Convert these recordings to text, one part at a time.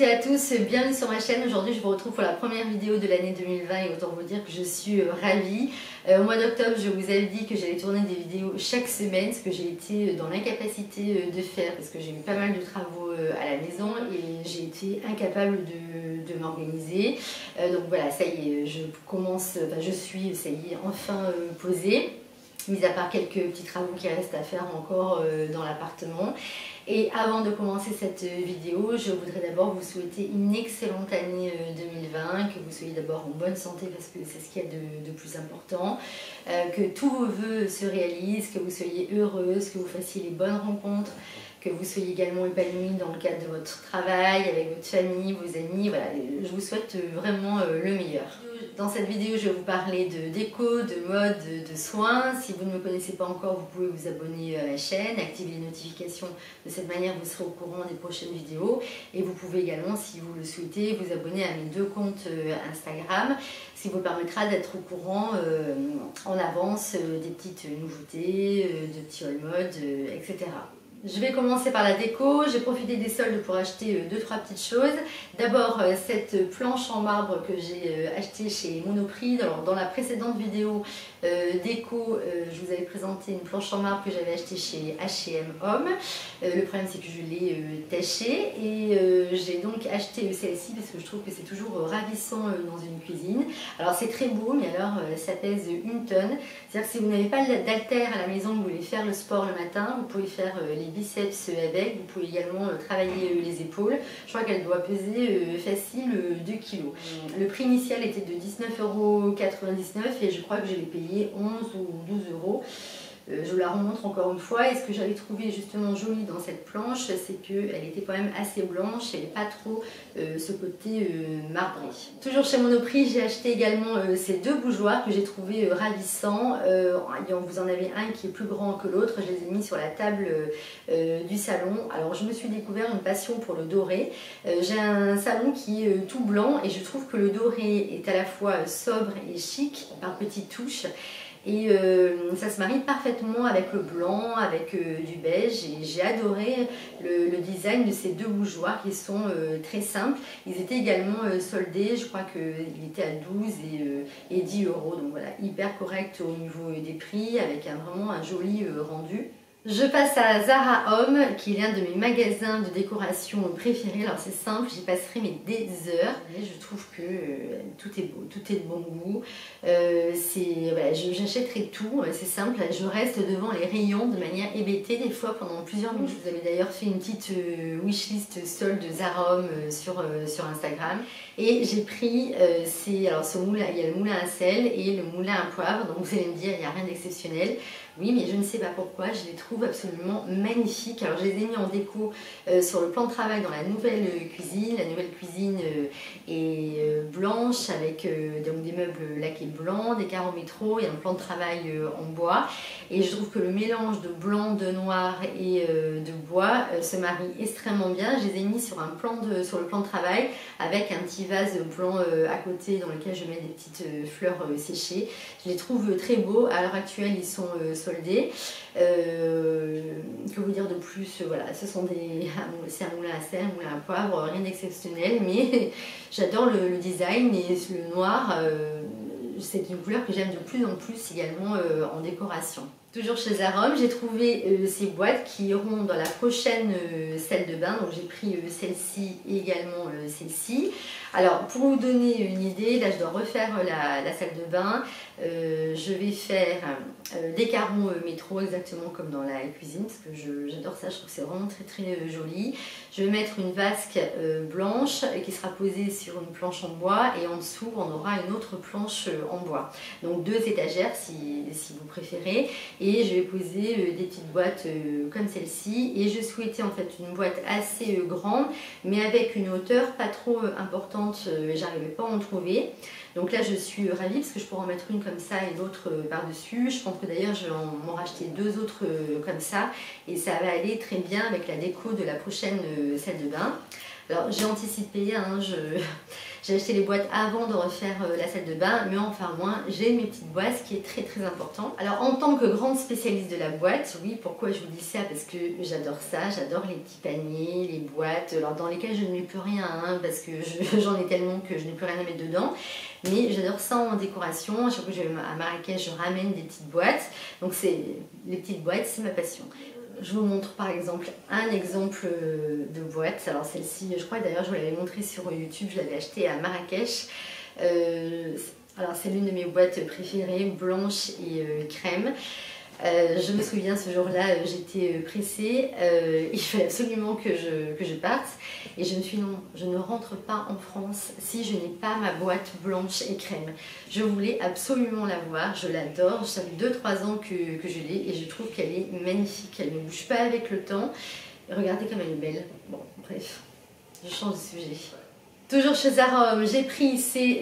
à tous, bienvenue sur ma chaîne. Aujourd'hui je vous retrouve pour la première vidéo de l'année 2020 et autant vous dire que je suis ravie. Au mois d'octobre je vous avais dit que j'allais tourner des vidéos chaque semaine, ce que j'ai été dans l'incapacité de faire parce que j'ai eu pas mal de travaux à la maison et j'ai été incapable de m'organiser. Donc voilà, ça y est, je suis, ça y est, enfin posée. Mis à part quelques petits travaux qui restent à faire encore dans l'appartement. Et avant de commencer cette vidéo, je voudrais d'abord vous souhaiter une excellente année 2020, que vous soyez d'abord en bonne santé parce que c'est ce qu'il y a de plus important, que tous vos vœux se réalisent, que vous soyez heureuse, que vous fassiez les bonnes rencontres, que vous soyez également épanouie dans le cadre de votre travail, avec votre famille, vos amis. Voilà, je vous souhaite vraiment le meilleur. Dans cette vidéo, je vais vous parler de déco, de mode, de soins. Si vous ne me connaissez pas encore, vous pouvez vous abonner à la chaîne, activer les notifications. De cette manière, vous serez au courant des prochaines vidéos. Et vous pouvez également, si vous le souhaitez, vous abonner à mes 2 comptes Instagram, ce qui vous permettra d'être au courant en avance des petites nouveautés, de petits haul mode, etc. Je vais commencer par la déco. J'ai profité des soldes pour acheter 2-3 petites choses. D'abord cette planche en marbre que j'ai achetée chez Monoprix. Alors, dans la précédente vidéo déco, je vous avais présenté une planche en marbre que j'avais achetée chez H&M Homme. Le problème c'est que je l'ai tachée et j'ai donc acheté celle-ci parce que je trouve que c'est toujours ravissant dans une cuisine. Alors c'est très beau, mais alors ça pèse 1 tonne. C'est-à-dire que si vous n'avez pas d'haltère à la maison, vous voulez faire le sport le matin, vous pouvez faire les biceps avec, vous pouvez également travailler les épaules. Je crois qu'elle doit peser facile 2 kg. Le prix initial était de 19,99 € et je crois que je l'ai payé 11 ou 12 €. Je vous la remontre encore une fois et ce que j'avais trouvé justement joli dans cette planche, c'est qu'elle était quand même assez blanche et pas trop ce côté marbré. Toujours chez Monoprix, j'ai acheté également ces 2 bougeoirs que j'ai trouvé ravissants. Vous en avez un qui est plus grand que l'autre, je les ai mis sur la table du salon. Alors je me suis découvert une passion pour le doré. J'ai un salon qui est tout blanc et je trouve que le doré est à la fois sobre et chic par petites touches. Et ça se marie parfaitement avec le blanc, avec du beige et j'ai adoré le design de ces 2 bougeoirs qui sont très simples. Ils étaient également soldés, je crois qu'il était à 12 et 10 €, donc voilà, hyper correct au niveau des prix avec vraiment un joli rendu. Je passe à Zara Home, qui est l'un de mes magasins de décoration préférés. Alors c'est simple, j'y passerai des heures. Mais je trouve que tout est beau, tout est de bon goût. Voilà, j'achèterai tout, c'est simple. Je reste devant les rayons de manière hébétée des fois pendant plusieurs minutes. Je vous avais d'ailleurs fait une petite wishlist solde de Zara Home sur Instagram. Et j'ai pris ce moulin, il y a le moulin à sel et le moulin à poivre. Donc vous allez me dire, il n'y a rien d'exceptionnel. Oui, mais je ne sais pas pourquoi, je les trouve absolument magnifiques. Alors je les ai mis en déco sur le plan de travail dans la nouvelle cuisine. La nouvelle cuisine est blanche avec donc des meubles laqués blancs, des carreaux métro et un plan de travail en bois. Et je trouve que le mélange de blanc, de noir et de bois se marie extrêmement bien. Je les ai mis sur le plan de travail avec un petit vase blanc à côté dans lequel je mets des petites fleurs séchées. Je les trouve très beaux. À l'heure actuelle, ils sont soldés. Que vous dire de plus? Voilà, c'est un moulin à sel, un moulin à poivre, rien d'exceptionnel, mais j'adore le design et le noir. C'est une couleur que j'aime de plus en plus également en décoration. Toujours chez Zara Home, j'ai trouvé ces boîtes qui iront dans la prochaine salle de bain. Donc j'ai pris celle-ci et également celle-ci. Alors pour vous donner une idée, là je dois refaire la salle de bain. Je vais faire des carreaux métro exactement comme dans la cuisine parce que j'adore ça, je trouve que c'est vraiment très très joli. Je vais mettre une vasque blanche qui sera posée sur une planche en bois et en dessous on aura une autre planche en bois. Donc 2 étagères si vous préférez. Et je vais poser des petites boîtes comme celle-ci. Et je souhaitais en fait une boîte assez grande, mais avec une hauteur pas trop importante. J'arrivais pas à en trouver. Donc là, je suis ravie parce que je pourrais en mettre une comme ça et l'autre par-dessus. Je pense que d'ailleurs, je vais m'en racheter 2 autres comme ça. Et ça va aller très bien avec la déco de la prochaine salle de bain. Alors j'ai anticipé, hein, j'ai acheté les boîtes avant de refaire la salle de bain, mais enfin moi j'ai mes petites boîtes, ce qui est très important. Alors en tant que grande spécialiste de la boîte, oui, pourquoi je vous dis ça? Parce que j'adore ça, j'adore les petits paniers, les boîtes, alors dans lesquelles je ne mets plus rien, hein, parce que j'en ai tellement que je n'ai plus rien à mettre dedans. Mais j'adore ça en décoration. Chaque fois que je vais à Marrakech, je ramène des petites boîtes. Donc les petites boîtes, c'est ma passion. Je vous montre par exemple un exemple de boîte. Alors celle-ci, je crois d'ailleurs je vous l'avais montré sur YouTube, je l'avais achetée à Marrakech. Alors c'est l'une de mes boîtes préférées, blanche et crème. Je me souviens ce jour-là, j'étais pressée, il fallait absolument que je parte et je me suis dit non, je ne rentre pas en France si je n'ai pas ma boîte blanche et crème. Je voulais absolument la voir, je l'adore, ça fait 2-3 ans que je l'ai et je trouve qu'elle est magnifique, elle ne bouge pas avec le temps. Et regardez comme elle est belle. Bon, bref, je change de sujet. Toujours chez Zara, j'ai pris ces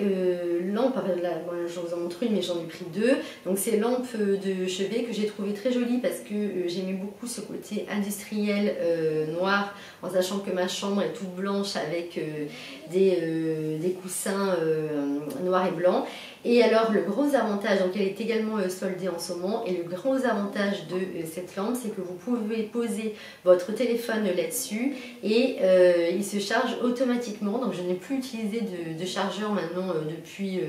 lampes, là, bon, je vous en montre une mais j'en ai pris 2. Donc ces lampes de chevet que j'ai trouvé très jolies parce que j'aimais beaucoup ce côté industriel noir, en sachant que ma chambre est toute blanche avec des coussins noirs et blancs. Et alors le gros avantage, donc elle est également soldée en ce moment, et le gros avantage de cette lampe, c'est que vous pouvez poser votre téléphone là-dessus et il se charge automatiquement. Donc je n'ai plus utilisé de chargeur maintenant depuis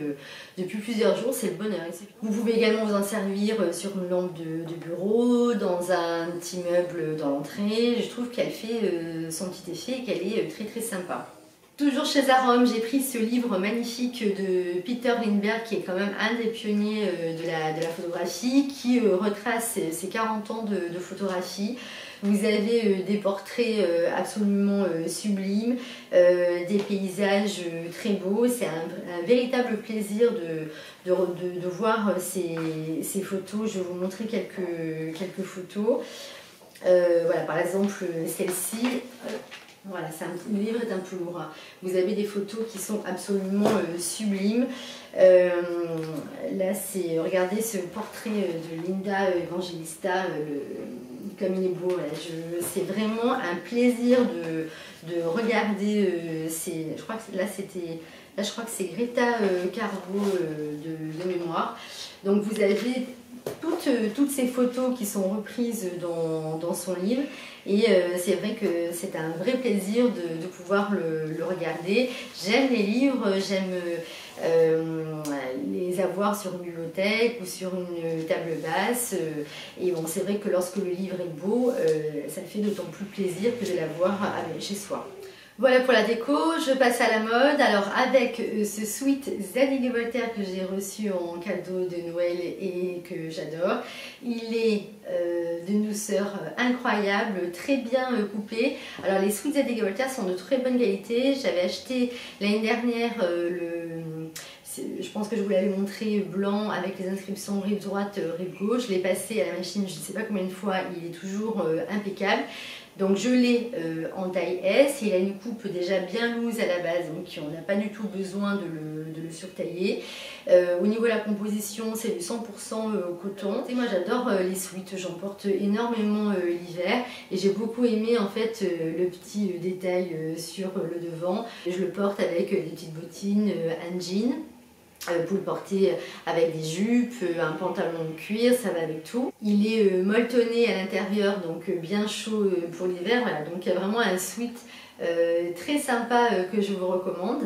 plusieurs jours, c'est le bonheur. Vous pouvez également vous en servir sur une lampe de bureau, dans un petit meuble dans l'entrée. Je trouve qu'elle fait son petit effet et qu'elle est très sympa. Toujours chez Arom, j'ai pris ce livre magnifique de Peter Lindbergh, qui est quand même un des pionniers de la photographie, qui retrace ses 40 ans de photographie. Vous avez des portraits absolument sublimes, des paysages très beaux. C'est un véritable plaisir de voir ces photos. Je vais vous montrer quelques photos. Voilà, par exemple celle-ci. Voilà, le livre est un peu lourd. Vous avez des photos qui sont absolument sublimes. Là, regardez ce portrait de Linda Evangelista, comme il est beau. C'est vraiment un plaisir de regarder. Je crois que c'est Greta Garbo de mémoire. Donc vous avez toutes ces photos qui sont reprises dans son livre et c'est vrai que c'est un vrai plaisir de pouvoir le regarder. J'aime les livres, j'aime les avoir sur une bibliothèque ou sur une table basse et bon, c'est vrai que lorsque le livre est beau, ça fait d'autant plus plaisir que de l'avoir chez soi. Voilà pour la déco, je passe à la mode. Alors avec ce sweat Zadig & Voltaire que j'ai reçu en cadeau de Noël et que j'adore, il est d'une douceur incroyable, très bien coupé. Alors les sweats Zadig & Voltaire sont de très bonne qualité. J'avais acheté l'année dernière je pense que je vous l'avais montré, blanc avec les inscriptions rive droite, rive gauche. Je l'ai passé à la machine, je ne sais pas combien de fois, il est toujours impeccable. Donc je l'ai en taille S, il a une coupe déjà bien loose à la base, donc on n'a pas du tout besoin de le surtailler. Au niveau de la composition, c'est du 100% coton. Et moi j'adore les sweats, j'en porte énormément l'hiver et j'ai beaucoup aimé en fait le petit détail sur le devant. Je le porte avec des petites bottines, un jean. Vous pouvez le porter avec des jupes, un pantalon de cuir, ça va avec tout. Il est molletonné à l'intérieur, donc bien chaud pour l'hiver. Voilà, donc il y a vraiment un sweat très sympa que je vous recommande.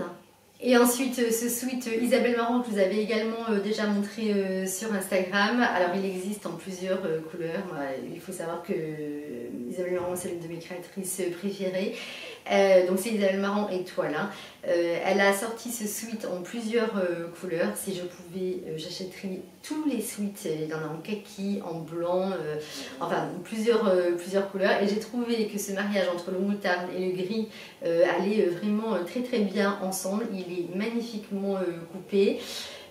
Et ensuite ce sweat Isabelle Marant que vous avez également déjà montré sur Instagram. Alors il existe en plusieurs couleurs. Il faut savoir que Isabelle Marant c'est l'une de mes créatrices préférées. Donc c'est Isabelle Marant étoile. Hein. Elle a sorti ce sweat en plusieurs couleurs. Si je pouvais, j'achèterais tous les sweats. Il y en a en kaki, en blanc, enfin plusieurs couleurs. Et j'ai trouvé que ce mariage entre le moutarde et le gris allait vraiment très bien ensemble. Il est magnifiquement coupé.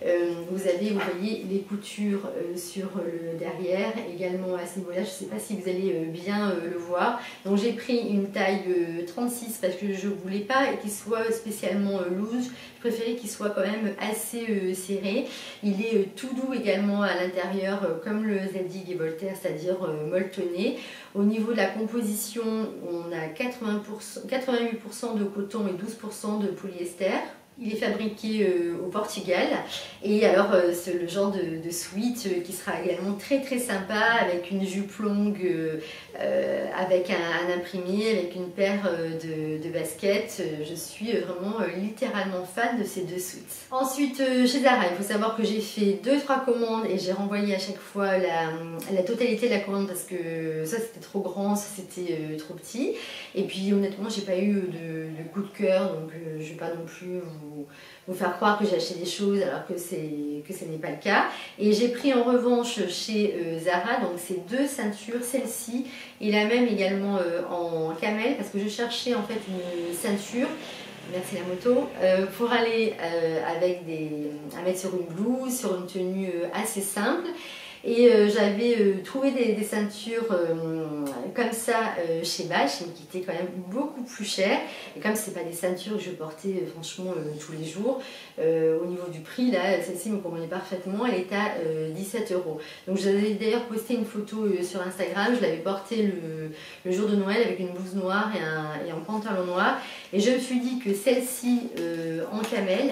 Vous avez, vous voyez, les coutures sur le derrière, également à ce niveau-là, je ne sais pas si vous allez bien le voir. Donc j'ai pris une taille 36 parce que je ne voulais pas qu'il soit spécialement loose, je préférais qu'il soit quand même assez serré. Il est tout doux également à l'intérieur, comme le Zadig et Voltaire, c'est-à-dire molletonné. Au niveau de la composition, on a 88% de coton et 12% de polyester. Il est fabriqué au Portugal et alors c'est le genre de sweat qui sera également très sympa avec une jupe longue, avec un imprimé, avec une paire de baskets. Je suis vraiment littéralement fan de ces deux sweats. Ensuite chez Zara, il faut savoir que j'ai fait 2-3 commandes et j'ai renvoyé à chaque fois la totalité de la commande parce que ça c'était trop grand, ça c'était trop petit. Et puis honnêtement j'ai pas eu de coup de cœur, donc je vais pas non plus vous faire croire que j'ai acheté des choses alors que ce n'est pas le cas. Et j'ai pris en revanche chez Zara donc ces deux ceintures, celle-ci et la même également en camel, parce que je cherchais en fait une ceinture, merci la moto, pour aller à mettre sur une blouse, sur une tenue assez simple. Et j'avais trouvé des ceintures comme ça chez Bache, mais qui étaient quand même beaucoup plus chères. Et comme ce n'est pas des ceintures que je portais franchement tous les jours, au niveau du prix, là, celle-ci me convenait parfaitement, elle est à 17 €. Donc j'avais d'ailleurs posté une photo sur Instagram, je l'avais portée le jour de Noël avec une blouse noire et un pantalon noir. Et je me suis dit que celle-ci en camel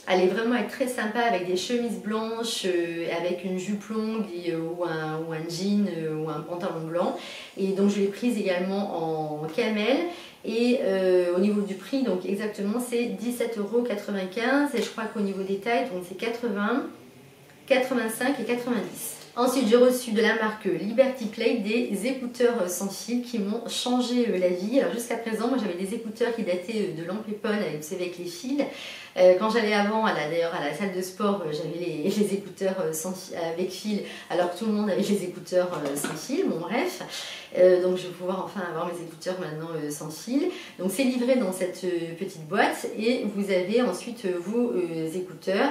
allait vraiment être très sympa avec des chemises blanches, avec une jupe longue ou un jean ou un pantalon blanc. Et donc je l'ai prise également en camel. Et au niveau du prix, donc exactement c'est 17,95 € et je crois qu'au niveau des tailles, donc c'est 80, 85 et 90. Ensuite, j'ai reçu de la marque Liberty Play des écouteurs sans fil qui m'ont changé la vie. Alors jusqu'à présent, moi j'avais des écouteurs qui dataient de Lampépone avec les fils. Quand j'allais avant, d'ailleurs à la salle de sport, j'avais les écouteurs avec fil, alors que tout le monde avait les écouteurs sans fil. Bon bref, donc je vais pouvoir enfin avoir mes écouteurs maintenant sans fil. Donc c'est livré dans cette petite boîte et vous avez ensuite vos écouteurs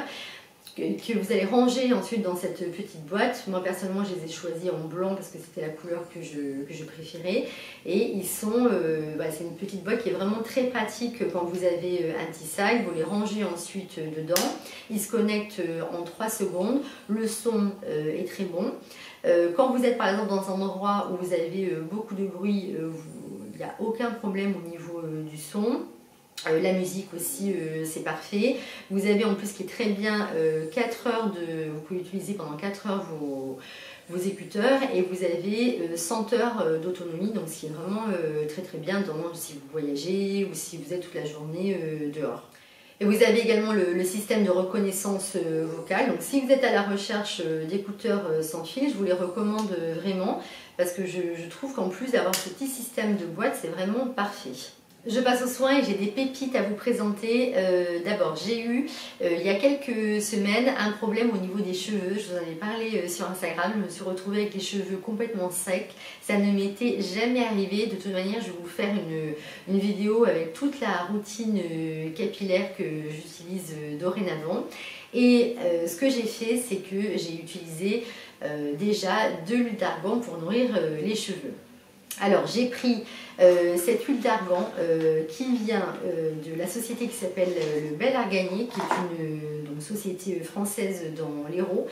que vous allez ranger ensuite dans cette petite boîte. Moi personnellement je les ai choisis en blanc parce que c'était la couleur que je préférais, et ils sont, c'est une petite boîte qui est vraiment très pratique quand vous avez un petit sac. Vous les rangez ensuite dedans, ils se connectent en 3 secondes, le son est très bon. Quand vous êtes par exemple dans un endroit où vous avez beaucoup de bruit, il n'y a aucun problème au niveau du son. La musique aussi, c'est parfait. Vous avez en plus, ce qui est très bien, 4 heures vous pouvez utiliser pendant 4 heures vos écouteurs, et vous avez 100 heures d'autonomie, donc ce qui est vraiment très bien, notamment si vous voyagez ou si vous êtes toute la journée dehors. Et vous avez également le système de reconnaissance vocale. Donc si vous êtes à la recherche d'écouteurs sans fil, je vous les recommande vraiment, parce que je trouve qu'en plus d'avoir ce petit système de boîte, c'est vraiment parfait. Je passe aux soins et j'ai des pépites à vous présenter. D'abord, j'ai eu il y a quelques semaines un problème au niveau des cheveux. Je vous en ai parlé sur Instagram. Je me suis retrouvée avec les cheveux complètement secs. Ça ne m'était jamais arrivé. De toute manière, je vais vous faire une vidéo avec toute la routine capillaire que j'utilise dorénavant. Et ce que j'ai fait, c'est que j'ai utilisé déjà de l'huile d'argan pour nourrir les cheveux. Alors j'ai pris cette huile d'argan qui vient de la société qui s'appelle le Bel Arganier, qui est une société française dans l'Hérault.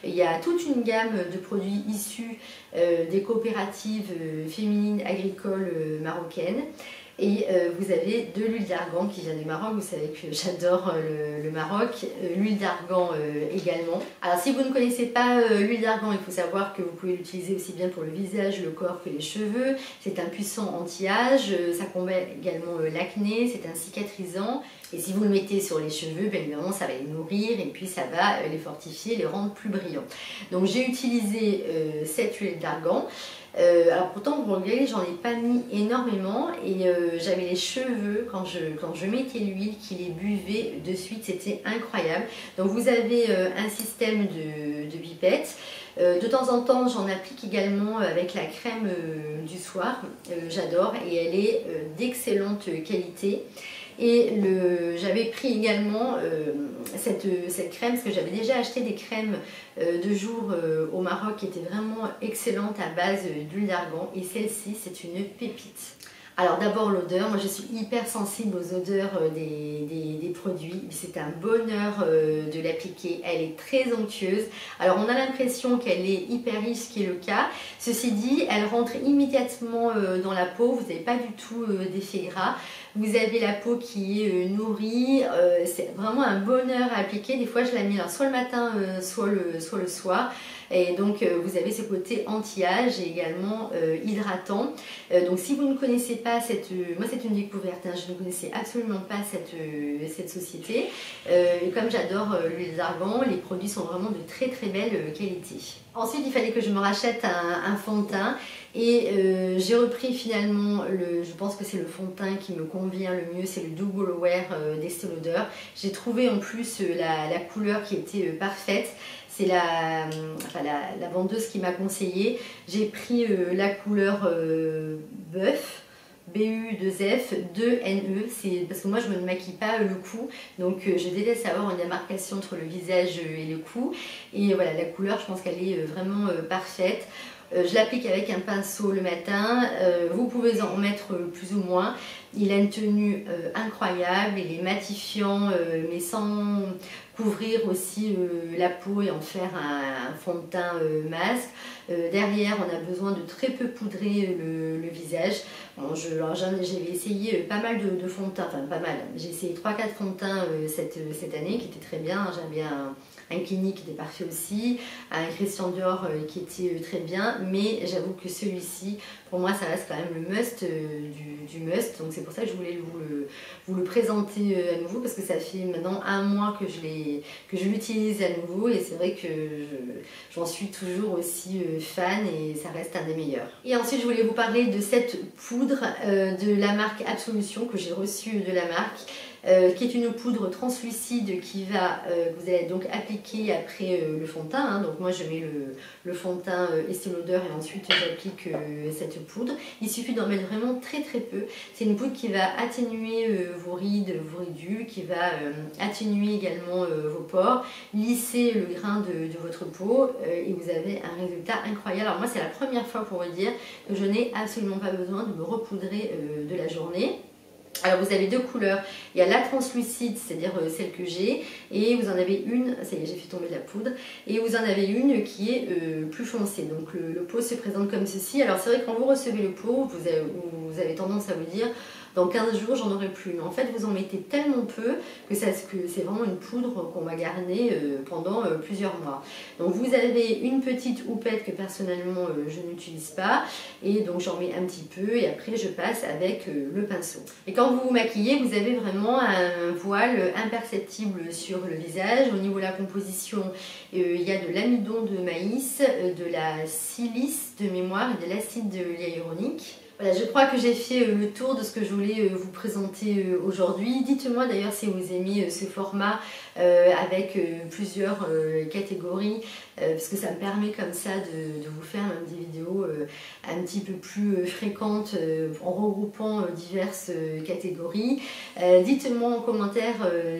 Il y a toute une gamme de produits issus des coopératives féminines agricoles marocaines. Et vous avez de l'huile d'argan qui vient du Maroc. Vous savez que j'adore le Maroc, l'huile d'argan également. Alors si vous ne connaissez pas l'huile d'argan, il faut savoir que vous pouvez l'utiliser aussi bien pour le visage, le corps que les cheveux. C'est un puissant anti-âge, ça combat également l'acné, c'est un cicatrisant. Et si vous le mettez sur les cheveux, bien évidemment ça va les nourrir et puis ça va les fortifier, les rendre plus brillants. Donc j'ai utilisé cette huile d'argan. Alors pourtant, vous regardez, j'en ai pas mis énormément, et j'avais les cheveux, quand je mettais l'huile, qui les buvaient de suite, c'était incroyable. Donc vous avez un système de pipette. De temps en temps, j'en applique également avec la crème du soir, j'adore, et elle est d'excellente qualité. Et j'avais pris également cette crème, parce que j'avais déjà acheté des crèmes de jour au Maroc qui étaient vraiment excellentes à base d'huile d'argan. Et celle-ci, c'est une pépite. Alors d'abord l'odeur, moi je suis hyper sensible aux odeurs des produits, c'est un bonheur de l'appliquer, elle est très onctueuse. Alors on a l'impression qu'elle est hyper riche, ce qui est le cas. Ceci dit, elle rentre immédiatement dans la peau, vous n'avez pas du tout d'effet gras. Vous avez la peau qui est nourrie, c'est vraiment un bonheur à appliquer. Des fois je la mets soit le matin, soit le soir. Et donc vous avez ce côté anti-âge et également hydratant. Donc si vous ne connaissez pas moi c'est une découverte, hein, je ne connaissais absolument pas cette société. Et comme j'adore l'huile d'argan, les produits sont vraiment de très très belle qualité. Ensuite il fallait que je me rachète un fond de teint et j'ai repris finalement, je pense que c'est le fond de teint qui me convient le mieux, c'est le Double Wear d'Estée Lauder. J'ai trouvé en plus la couleur qui était parfaite. C'est la vendeuse qui m'a conseillé. J'ai pris la couleur Bœuf, BU2F 2NE, c'est parce que moi je ne me maquille pas le cou, donc je déteste avoir une démarcation entre le visage et le cou. Et voilà, la couleur, je pense qu'elle est vraiment parfaite. Je l'applique avec un pinceau le matin, vous pouvez en mettre plus ou moins. Il a une tenue incroyable, il est matifiant mais sans couvrir aussi la peau et en faire un fond de teint masque. Derrière on a besoin de très peu poudrer le visage. Bon, j'avais essayé pas mal de fonds de teint, enfin pas mal, j'ai essayé 3-4 fonds de teint cette année qui étaient très bien. J'avais un Clinique qui était parfait aussi, un Christian Dior qui était très bien, mais j'avoue que celui-ci, pour moi, ça reste quand même le must du must, donc c'est pour ça que je voulais vous le présenter à nouveau, parce que ça fait maintenant un mois que je l'utilise à nouveau, et c'est vrai que j'en suis toujours aussi fan, et ça reste un des meilleurs. Et ensuite, je voulais vous parler de cette poudre de la marque Absolution, que j'ai reçue de la marque, qui est une poudre translucide qui va, vous allez donc appliquer après le fond de teint, hein. Donc moi je mets le fond de teint Estée Lauder et ensuite j'applique cette poudre. Il suffit d'en mettre vraiment très très peu. C'est une poudre qui va atténuer vos rides, vos ridules, qui va atténuer également vos pores, lisser le grain de votre peau et vous avez un résultat incroyable. Alors moi c'est la première fois pour vous dire que je n'ai absolument pas besoin de me repoudrer de la journée. Alors vous avez deux couleurs, il y a la translucide, c'est-à-dire celle que j'ai, et vous en avez une, ça y est j'ai fait tomber de la poudre, et vous en avez une qui est plus foncée. Donc le pot se présente comme ceci. Alors c'est vrai que quand vous recevez le pot, vous avez tendance à vous dire dans 15 jours j'en aurai plus. Mais en fait vous en mettez tellement peu que c'est vraiment une poudre qu'on va garder pendant plusieurs mois. Donc vous avez une petite houppette que personnellement je n'utilise pas, et donc j'en mets un petit peu et après je passe avec le pinceau. Et quand vous vous maquillez, vous avez vraiment un voile imperceptible sur le visage. Au niveau de la composition, il y a de l'amidon de maïs, de la silice de mémoire et de l'acide hyaluronique. Voilà, je crois que j'ai fait le tour de ce que je voulais vous présenter aujourd'hui. Dites-moi d'ailleurs si vous aimez ce format avec plusieurs catégories, parce que ça me permet comme ça de vous faire même des vidéos un petit peu plus fréquentes en regroupant diverses catégories. Dites-moi en commentaire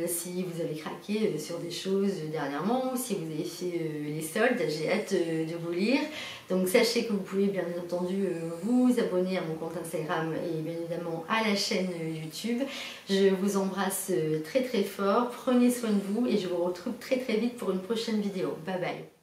si vous avez craqué sur des choses dernièrement ou si vous avez fait les soldes. J'ai hâte de vous lire. Donc sachez que vous pouvez bien entendu vous abonner à mon compte Instagram et bien évidemment à la chaîne YouTube. Je vous embrasse très très fort, prenez soin de vous et je vous retrouve très très vite pour une prochaine vidéo. Bye bye.